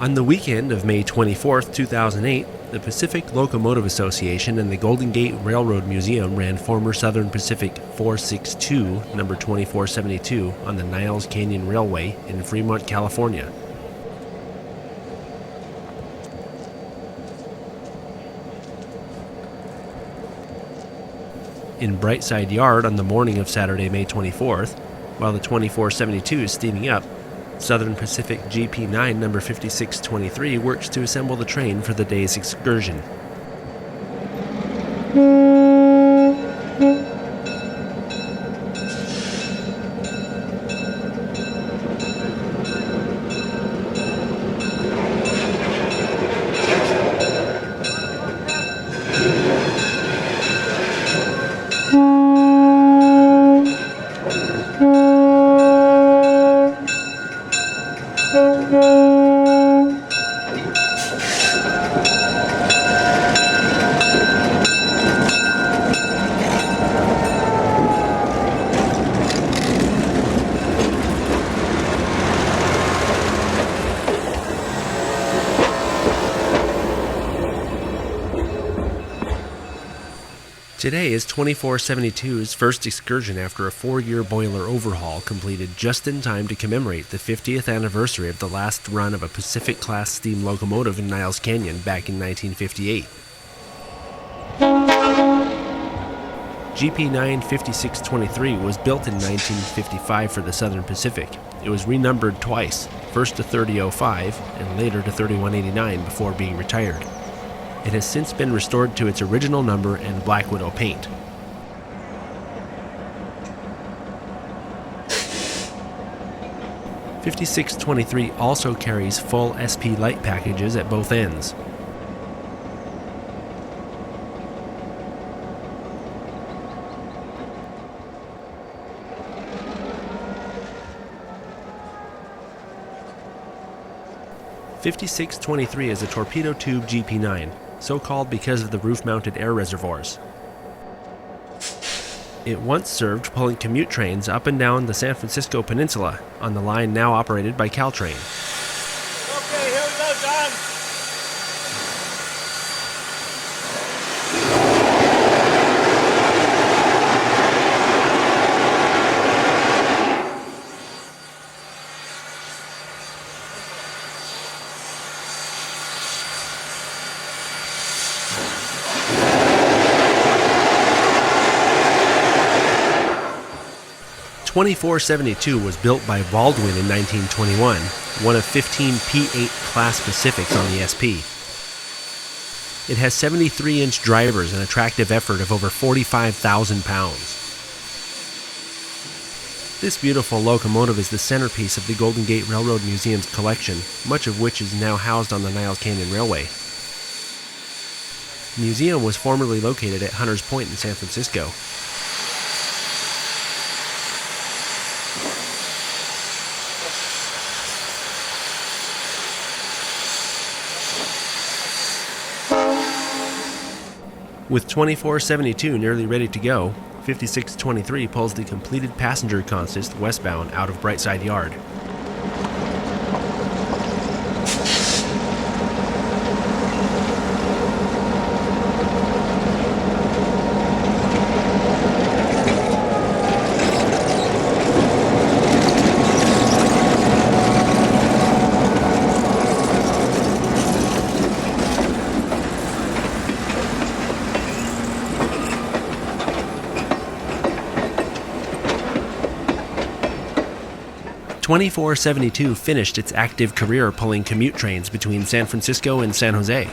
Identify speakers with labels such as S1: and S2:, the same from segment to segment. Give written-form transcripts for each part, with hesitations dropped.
S1: On the weekend of May 24, 2008, the Pacific Locomotive Association and the Golden Gate Railroad Museum ran former Southern Pacific 462, number 2472, on the Niles Canyon Railway in Fremont, California. In Brightside Yard on the morning of Saturday, May 24th, while the 2472 is steaming up, Southern Pacific GP9 number 5623 works to assemble the train for the day's excursion. Today is 2472's first excursion after a 4-year boiler overhaul completed just in time to commemorate the 50th anniversary of the last run of a Pacific-class steam locomotive in Niles Canyon back in 1958. GP9 5623 was built in 1955 for the Southern Pacific. It was renumbered twice, first to 3005 and later to 3189 before being retired. It has since been restored to its original number and Black Widow paint. .5623 also carries full SP light packages at both ends. .5623 is a torpedo tube GP9. So called because of the roof-mounted air reservoirs. It once served pulling commute trains up and down the San Francisco Peninsula on the line now operated by Caltrain.
S2: Okay, here we go, John.
S1: 2472 was built by Baldwin in 1921, one of 15 P-8 class Pacifics on the SP. It has 73-inch drivers and a tractive effort of over 45,000 pounds. This beautiful locomotive is the centerpiece of the Golden Gate Railroad Museum's collection, much of which is now housed on the Niles Canyon Railway. The museum was formerly located at Hunters Point in San Francisco. With 2472 nearly ready to go, 5623 pulls the completed passenger consist westbound out of Brightside Yard. .2472 finished its active career pulling commute trains between San Francisco and San Jose.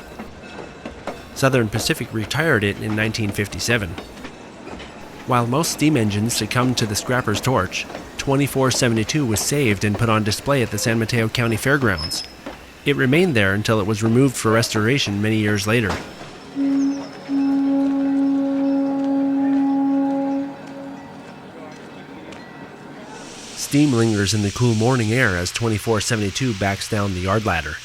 S1: Southern Pacific retired it in 1957. While most steam engines succumbed to the scrapper's torch, 2472 was saved and put on display at the San Mateo County Fairgrounds. It remained there until it was removed for restoration many years later. Steam lingers in the cool morning air as 2472 backs down the yard ladder.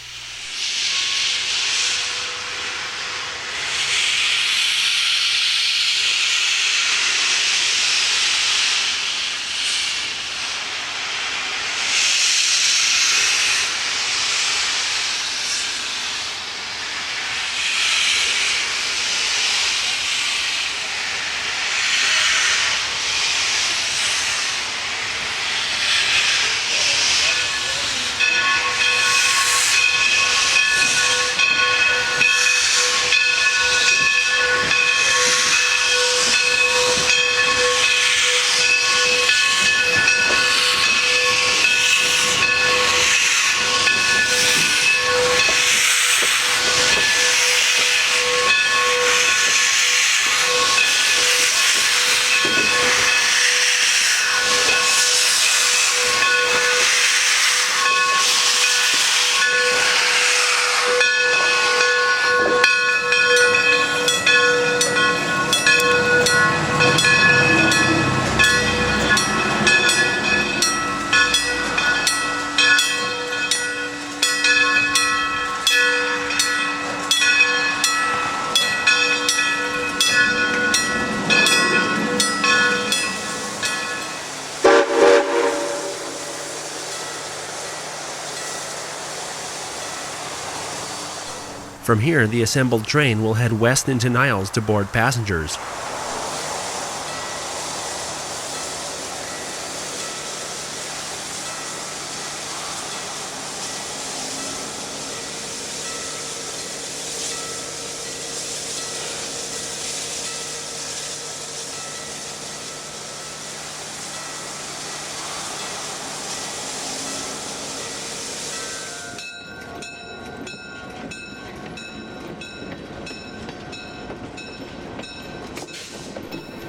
S1: From here, the assembled train will head west into Niles to board passengers.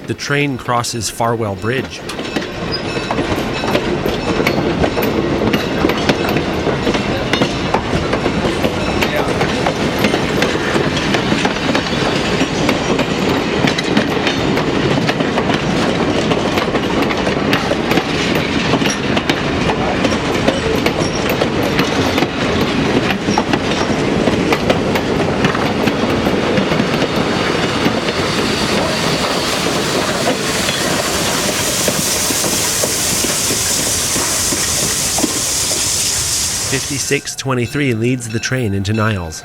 S1: The train crosses Farwell Bridge. .5623 leads the train into Niles.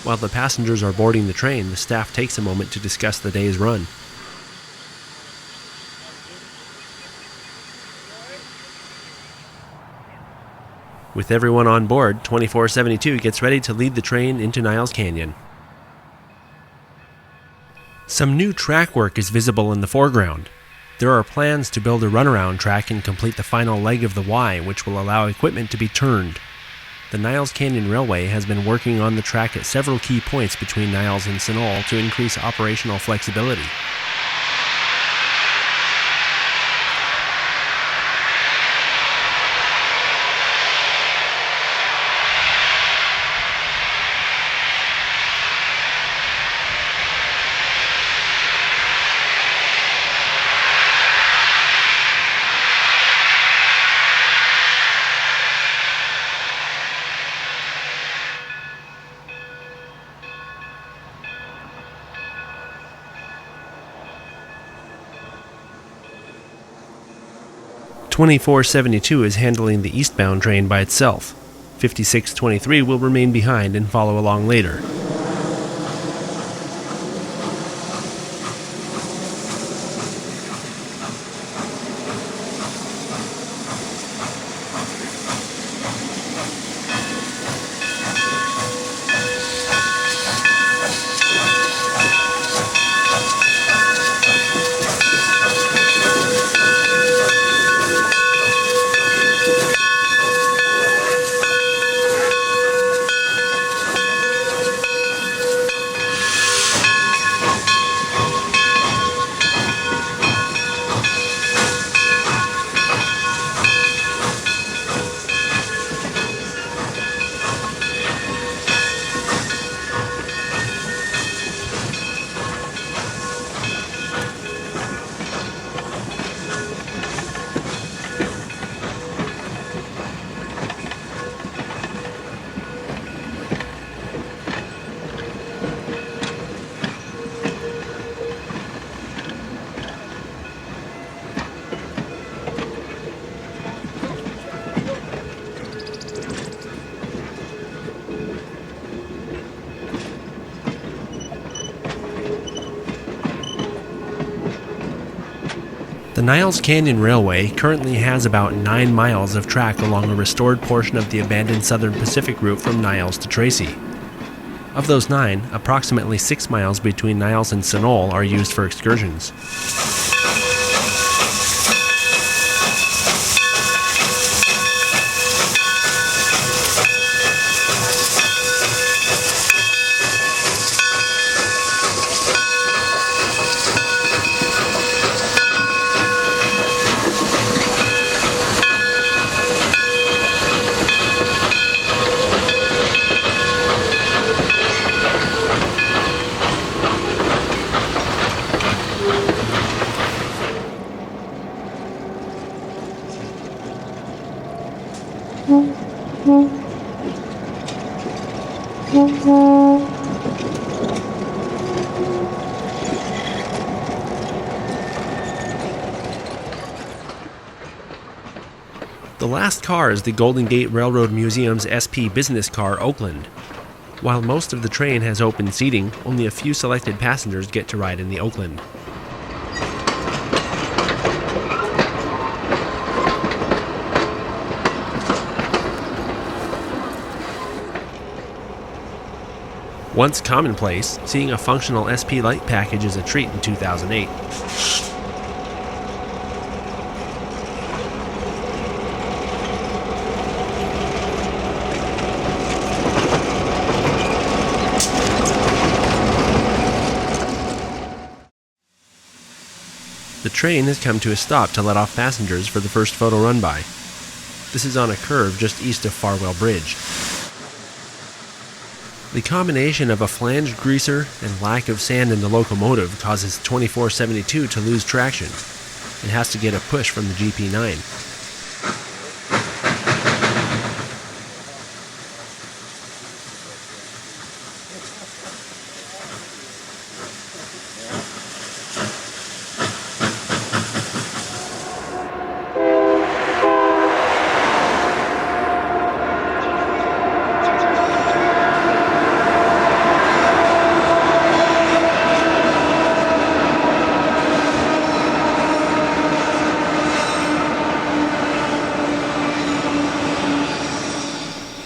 S1: While the passengers are boarding the train, the staff takes a moment to discuss the day's run. With everyone on board, 2472 gets ready to lead the train into Niles Canyon. Some new track work is visible in the foreground. There are plans to build a runaround track and complete the final leg of the Y, which will allow equipment to be turned. The Niles Canyon Railway has been working on the track at several key points between Niles and Sunol to increase operational flexibility. .2472 is handling the eastbound train by itself. 5623 will remain behind and follow along later. The Niles Canyon Railway currently has about 9 miles of track along a restored portion of the abandoned Southern Pacific route from Niles to Tracy. Of those 9, approximately 6 miles between Niles and Sunol are used for excursions. The last car is the Golden Gate Railroad Museum's SP business car, Oakland. While most of the train has open seating, only a few selected passengers get to ride in the Oakland. Once commonplace, seeing a functional SP light package is a treat in 2008. The train has come to a stop to let off passengers for the first photo run-by. This is on a curve just east of Farwell Bridge. The combination of a flanged greaser and lack of sand in the locomotive causes 2472 to lose traction. It has to get a push from the GP9.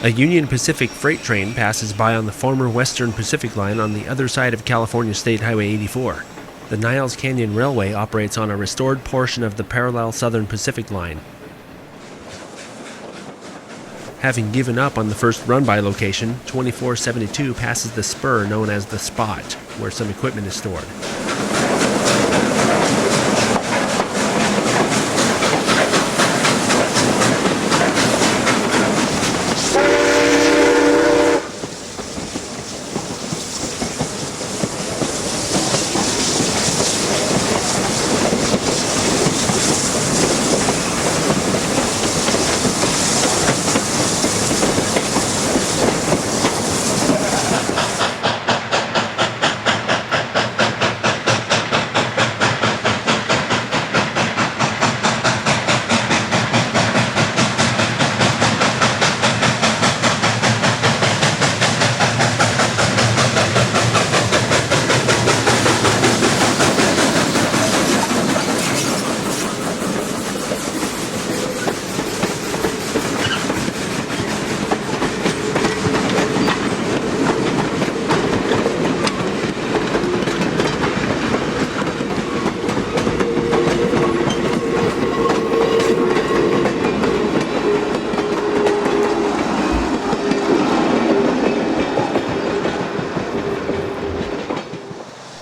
S1: A Union Pacific freight train passes by on the former Western Pacific Line on the other side of California State Highway 84. The Niles Canyon Railway operates on a restored portion of the parallel Southern Pacific Line. Having given up on the first run-by location, 2472 passes the spur known as the Spot, where some equipment is stored.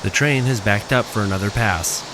S1: The train has backed up for another pass.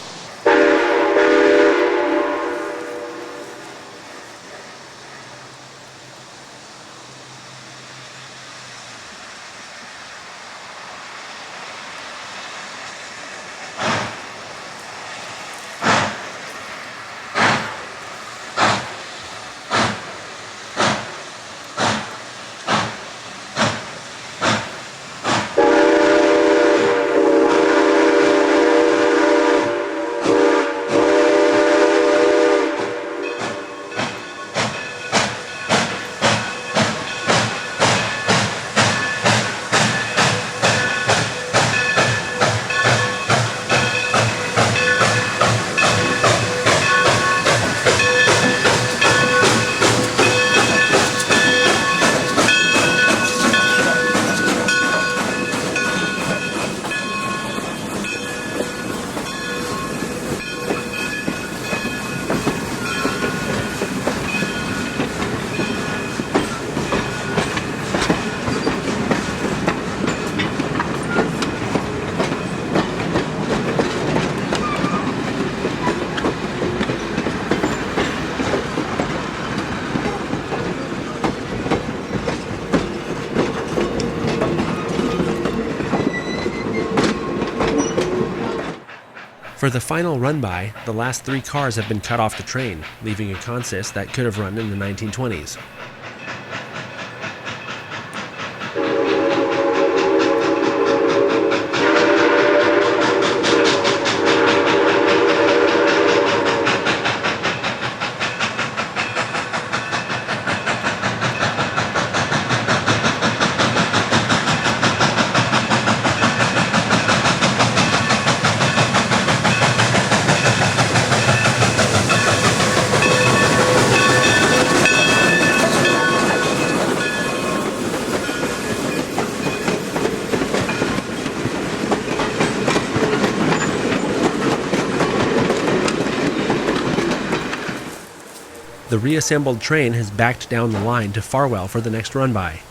S1: For the final run-by, the last 3 cars have been cut off the train, leaving a consist that could have run in the 1920s. The reassembled train has backed down the line to Farwell for the next run-by.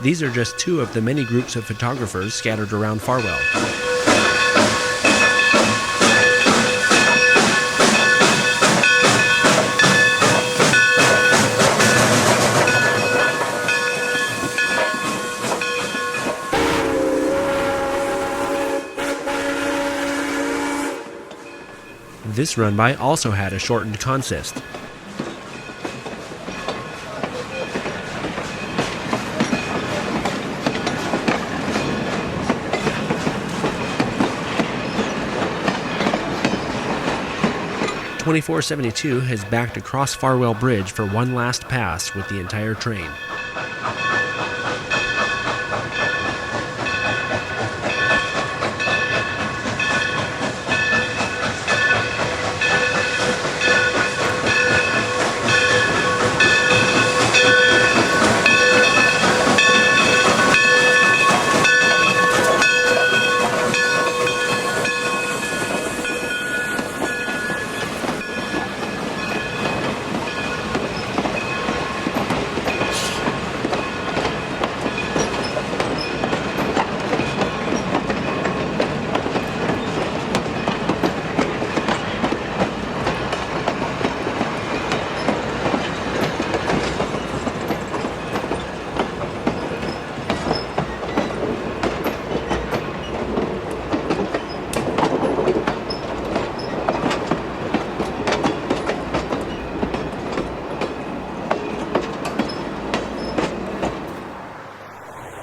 S1: These are just two of the many groups of photographers scattered around Farwell. This run-by also had a shortened consist. "2472 has backed across Farwell Bridge for one last pass with the entire train.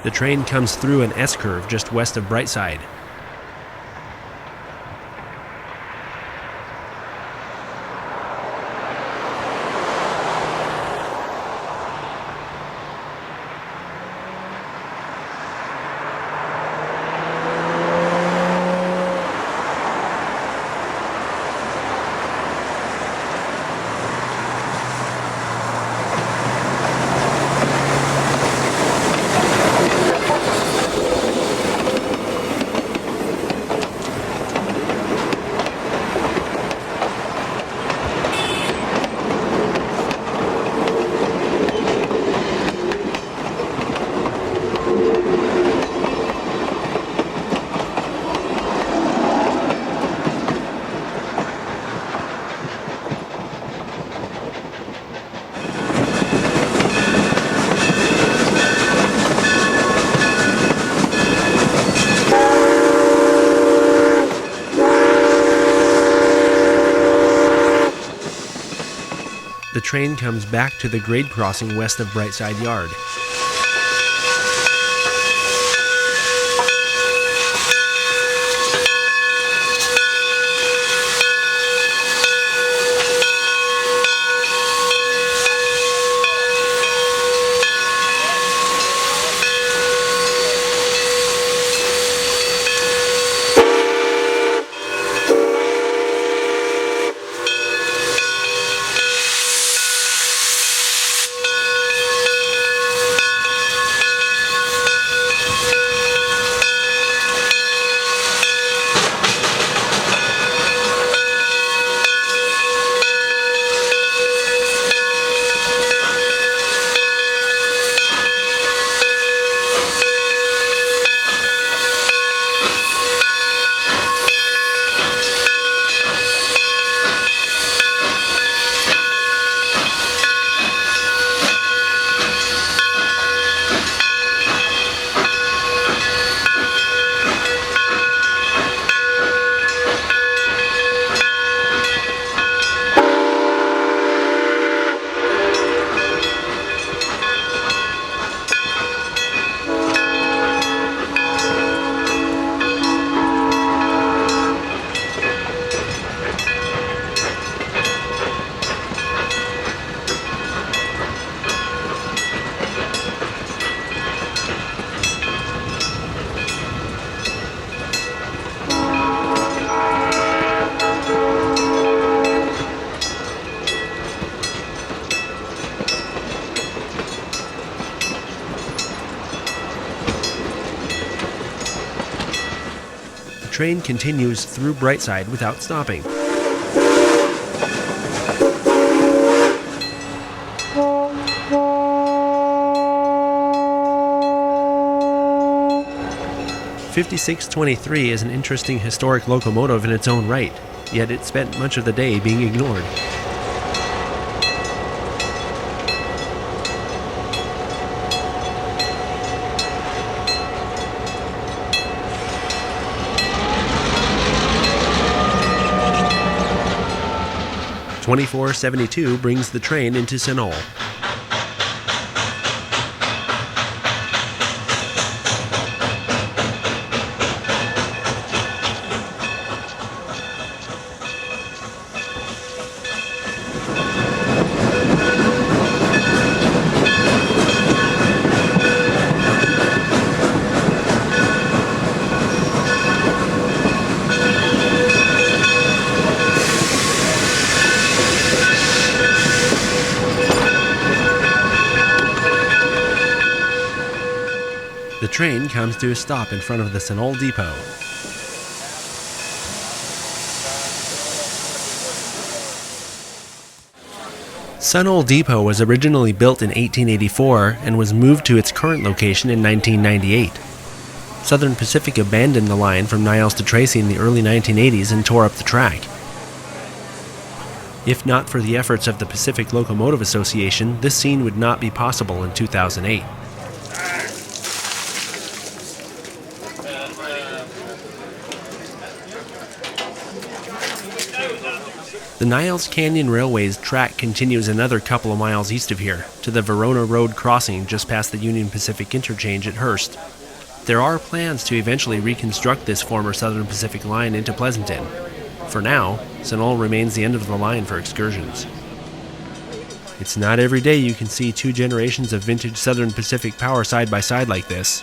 S1: The train comes through an S-curve just west of Brightside. The train comes back to the grade crossing west of Brightside Yard. train continues through Brightside without stopping. "5623 is an interesting historic locomotive in its own right, yet it spent much of the day being ignored. "2472 brings the train into Sunol. The train comes to a stop in front of the Sunol depot. Sunol Depot was originally built in 1884 and was moved to its current location in 1998. Southern Pacific abandoned the line from Niles to Tracy in the early 1980s and tore up the track. If not for the efforts of the Pacific Locomotive Association, this scene would not be possible in 2008. The Niles Canyon Railway's track continues another couple of miles east of here, to the Verona Road crossing just past the Union Pacific interchange at Hearst. There are plans to eventually reconstruct this former Southern Pacific line into Pleasanton. For now, Sunol remains the end of the line for excursions. It's not every day you can see two generations of vintage Southern Pacific power side by side like this.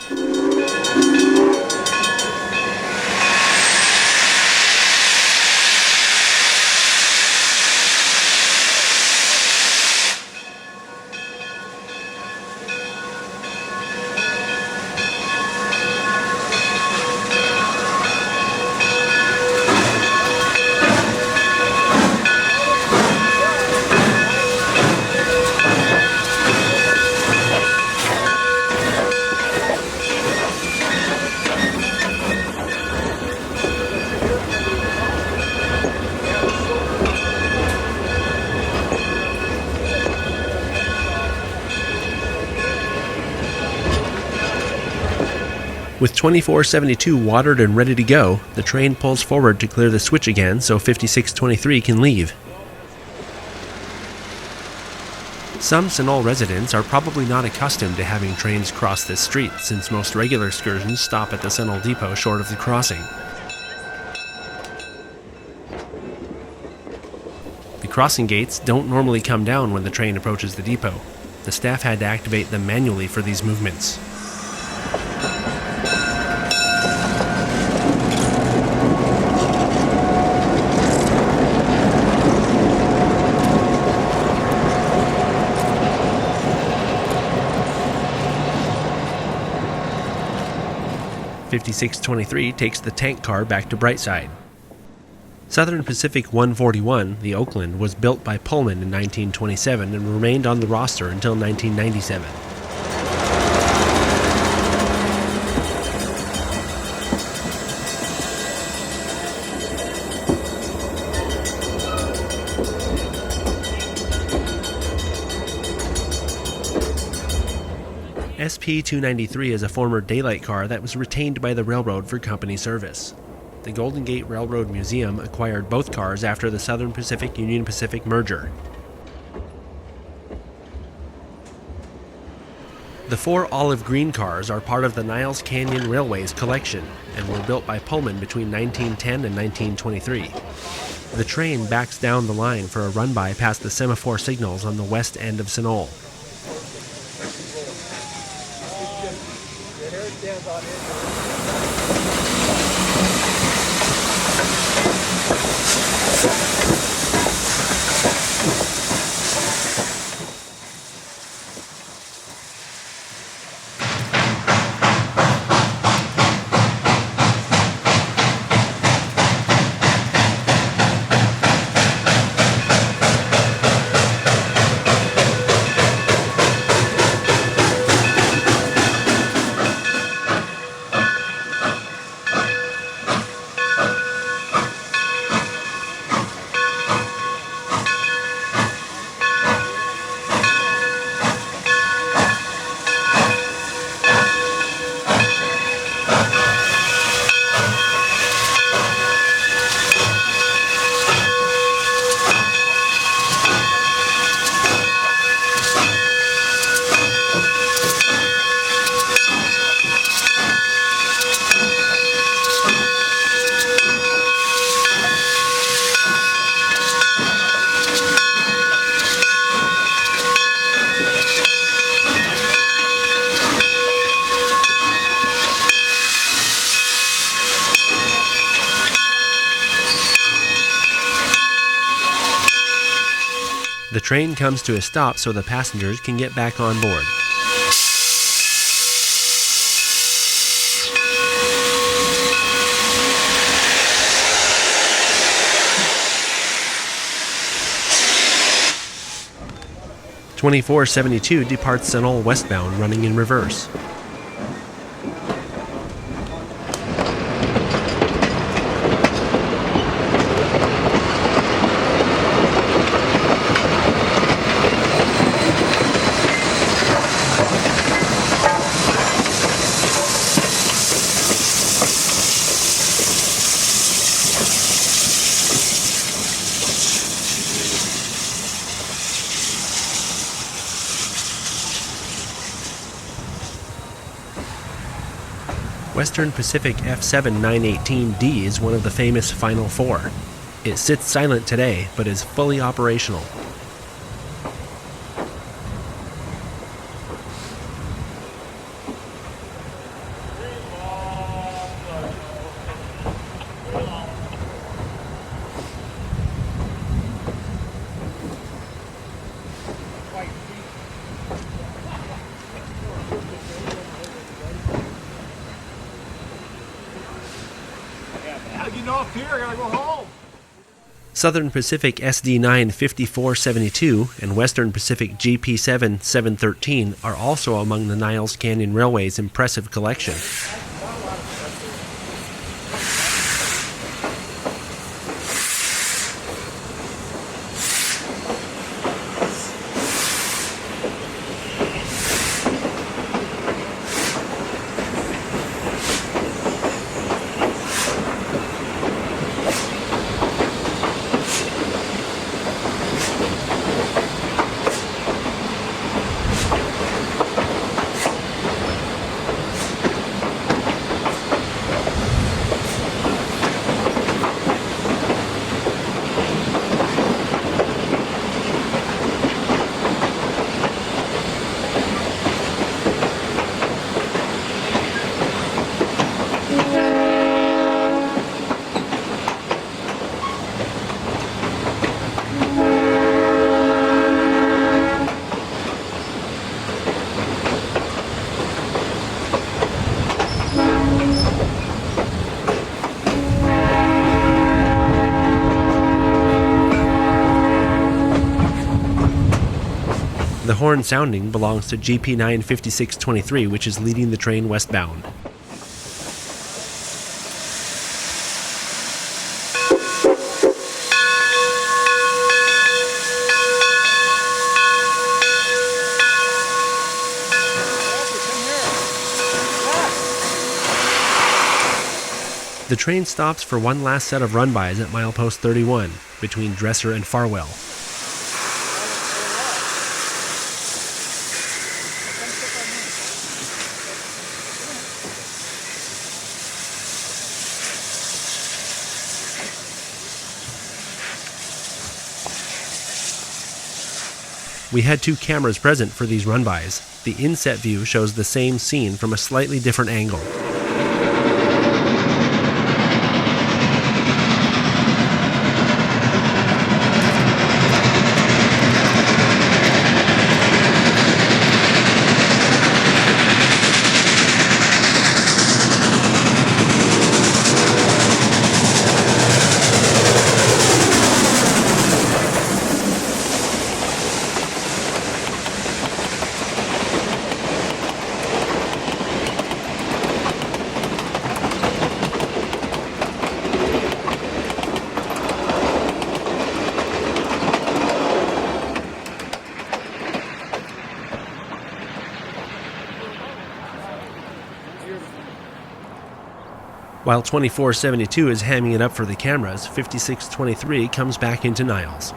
S1: With 2472 watered and ready to go, the train pulls forward to clear the switch again so 5623 can leave. Some Sunol residents are probably not accustomed to having trains cross this street, since most regular excursions stop at the Sunol depot short of the crossing. The crossing gates don't normally come down when the train approaches the depot. The staff had to activate them manually for these movements. "5623 takes the tank car back to Brightside. Southern Pacific 141, the Oakland, was built by Pullman in 1927 and remained on the roster until 1997. SP-293 is a former daylight car that was retained by the railroad for company service. The Golden Gate Railroad Museum acquired both cars after the Southern Pacific-Union Pacific merger. The four olive green cars are part of the Niles Canyon Railway's collection and were built by Pullman between 1910 and 1923. The train backs down the line for a run-by past the semaphore signals on the west end of Sunol. The train comes to a stop so the passengers can get back on board. (2472) departs Sunol westbound, running in reverse. Western Pacific F7918D is one of the famous Final Four. It sits silent today, but is fully operational.
S2: Getting off here, I gotta go home.
S1: Southern Pacific SD9 5472 and Western Pacific GP7 713 are also among the Niles Canyon Railway's impressive collection. The horn sounding belongs to GP9 5623, which is leading the train westbound. The train stops for one last set of run-bys at milepost 31, between Dresser and Farwell. We had two cameras present for these run-bys. The inset view shows the same scene from a slightly different angle. While 2472 is hamming it up for the cameras, 5623 comes back into Niles.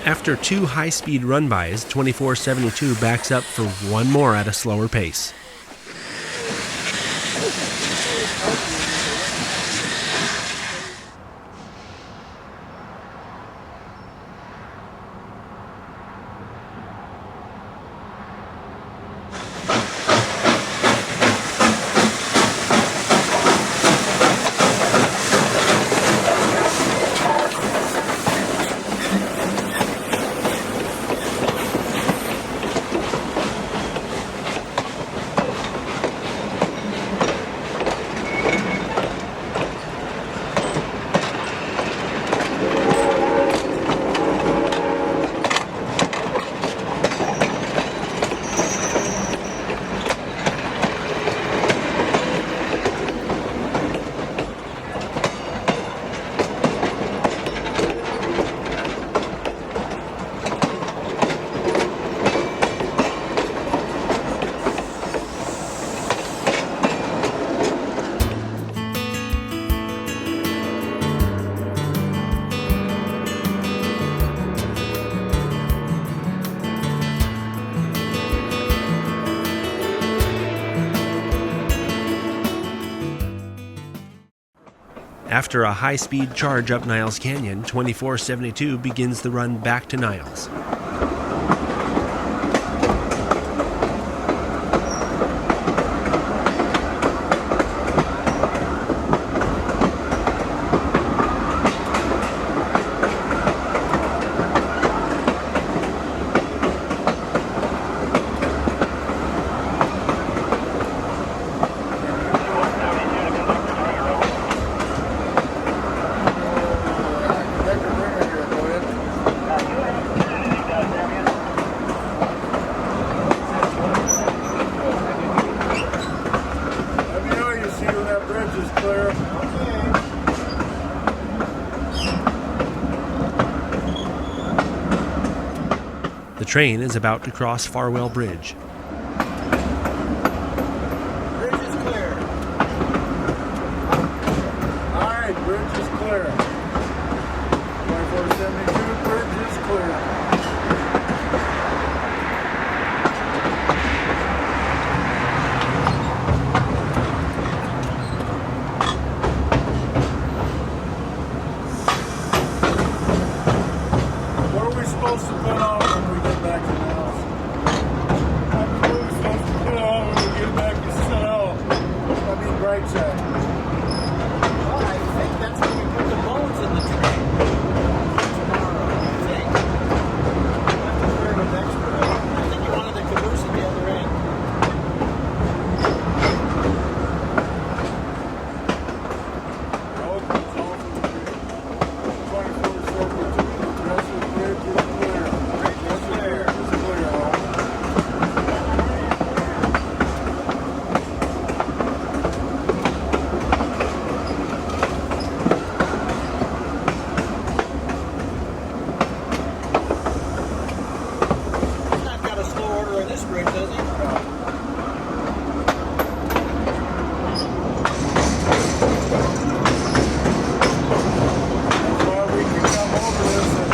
S1: After 2 high-speed run-bys, 2472 backs up for one more at a slower pace. After a high-speed charge up Niles Canyon, 2472 begins the run back to Niles. The train is about to cross Farwell Bridge.
S2: Bridge is clear. All right, bridge is clear. 2472, bridge is clear. What are we supposed to put on when we get back to the house? What are we supposed to put on when we get back to Sunol? I mean, right side.
S3: Well, I think that's when we put the bones in the train. Tomorrow, I think. We'll have to clear with expert. I think you wanted the caboose at the other end.
S2: Nope, it's all for the bridge. 2472, the rest of the bridge is clear.
S3: Bridge is clear.
S2: It's clear.
S3: He's not got a slow order on this bridge, does he?
S2: That's why we can come over this and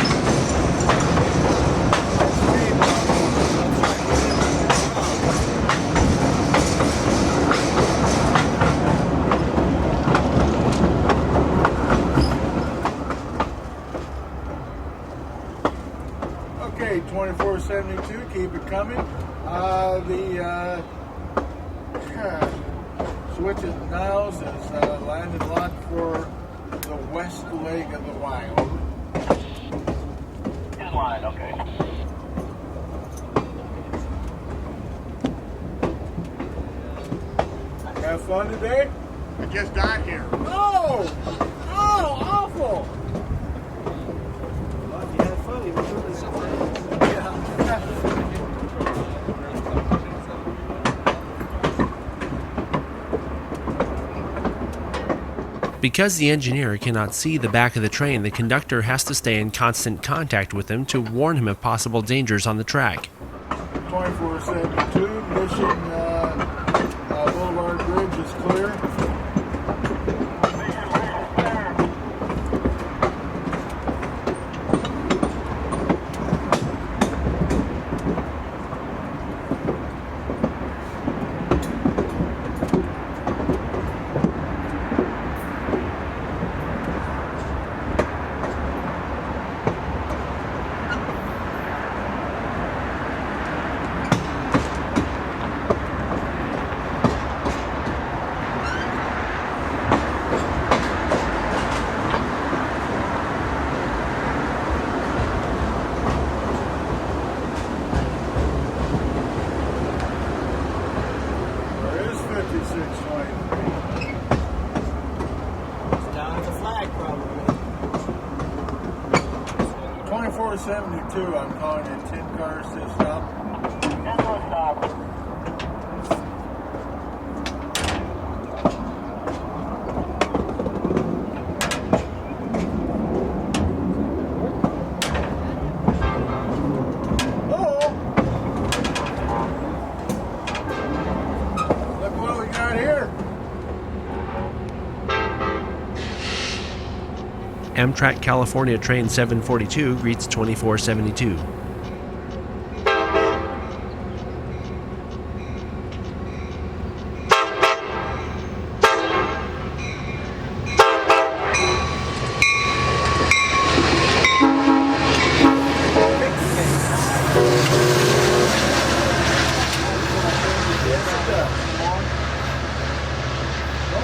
S2: okay, 2472, keep it coming. The switch at Niles is landed locked for the west leg of the Y. Over.
S4: In line, okay.
S2: Have fun today?
S4: I just got here.
S2: Oh! Oh, awful!
S3: Well, if you had fun, you were doing something.
S1: Because the engineer cannot see the back of the train, the conductor has to stay in constant contact with him to warn him of possible dangers on the track.
S2: 2472, Mission Boulevard Bridge is clear. 2472, I'm calling in 10 cars to stop.
S4: 10 to stop.
S1: Amtrak California Train 742 greets 2472.
S2: Don't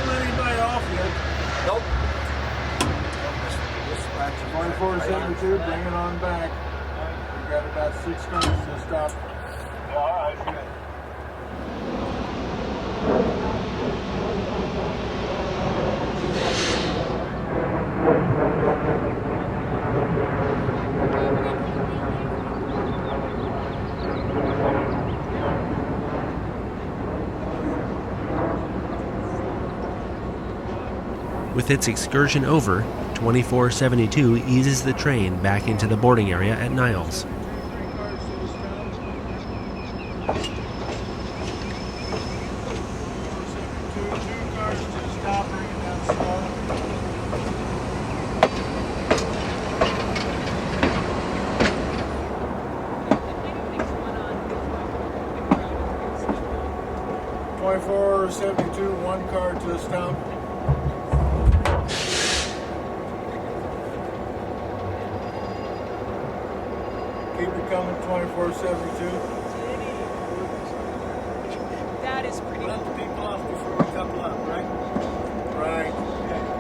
S2: let anybody off yet.
S3: Nope.
S2: 2472, bring it on back. We've got about 6 cars to stop.
S4: Yeah, all right, good.
S1: With its excursion over, 2472 eases the train back into the boarding area at Niles.
S2: One car to stop. Keep it coming, 2472.
S5: That is pretty.
S3: Let the people off before we couple up, right?
S2: Right.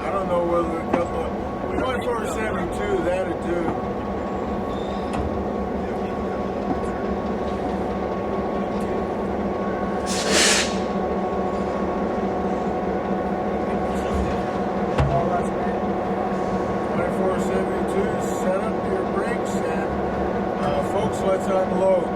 S2: I don't know whether we couple up. 2472, that'd do. Let's unload.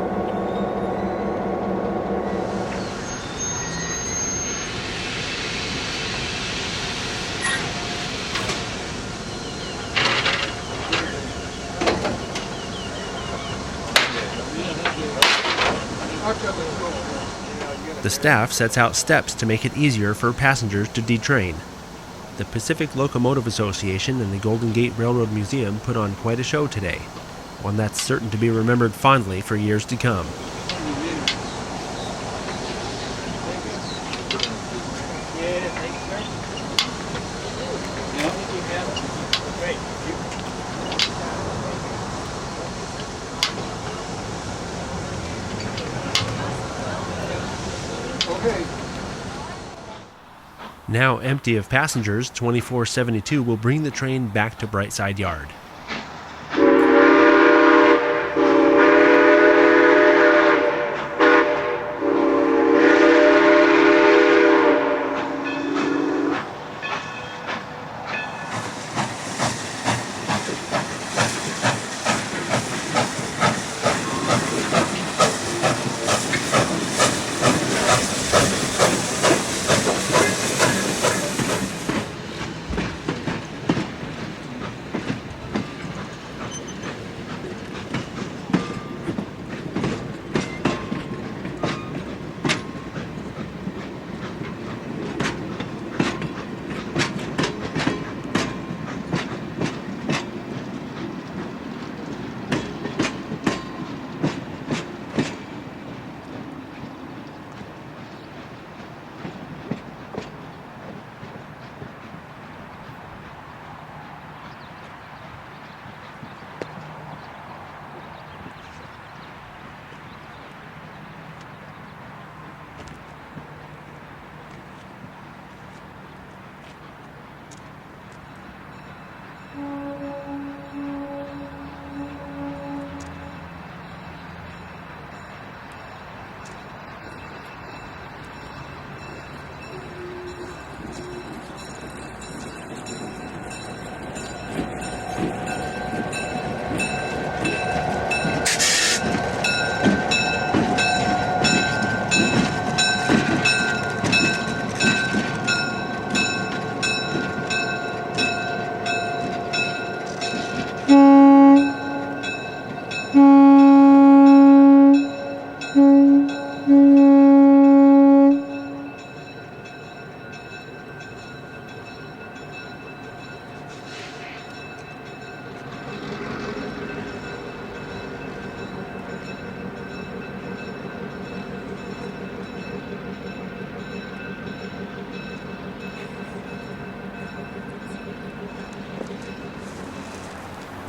S1: The staff sets out steps to make it easier for passengers to detrain. The Pacific Locomotive Association and the Golden Gate Railroad Museum put on quite a show today, one that's certain to be remembered fondly for years to come. Now empty of passengers, 2472 will bring the train back to Brightside Yard.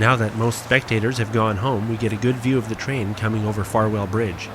S1: Now that most spectators have gone home, we get a good view of the train coming over Farwell Bridge.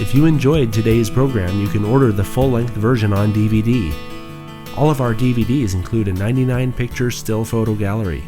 S1: If you enjoyed today's program, you can order the full-length version on DVD. All of our DVDs include a 99-picture still photo gallery.